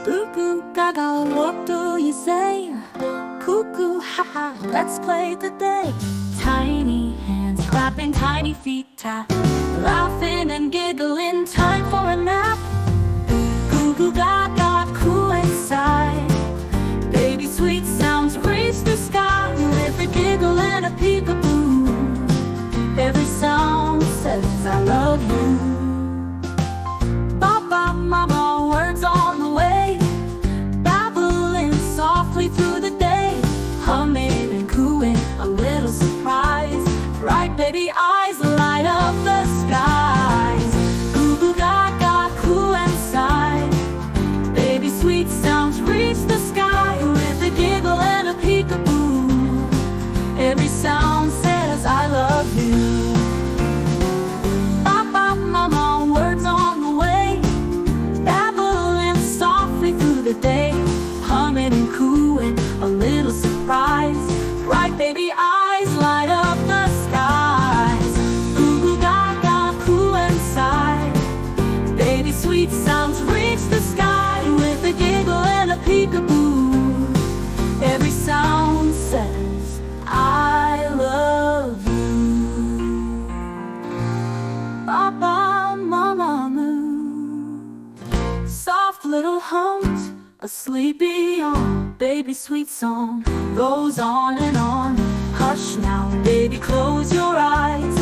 Goo goo gaga, what do you say? Cuckoo, haha, let's play today. Tiny hands clapping, tiny feet tap, laughing and giggling, time for a nap. Goo goo gaga, coo inside. Baby sweet sounds reach the sky. Every giggle and a peekaboo, every sound says I love you. Papa, mama, words on the way, babbling softly through the day, humming and cooing, a little surprise. Bright baby eyes light up the skies. Goo goo gaga, coo inside. Baby sweet sounds reach the sky. With a giggle and a peekaboo, every sound says I love you. Papa, mama, words on the way, babbling softly through the day, humming and cooing, a little surprise. Bright baby eyes light up the skies. Goo goo gaga, coo inside. Baby sweet sounds reach the sky. With a giggle and a peekaboo, every sound says I love you. Papa, mama, moo. Soft little hums, a sleepy yawn. Baby sweet song goes on and on. Hush now, baby, close your eyes.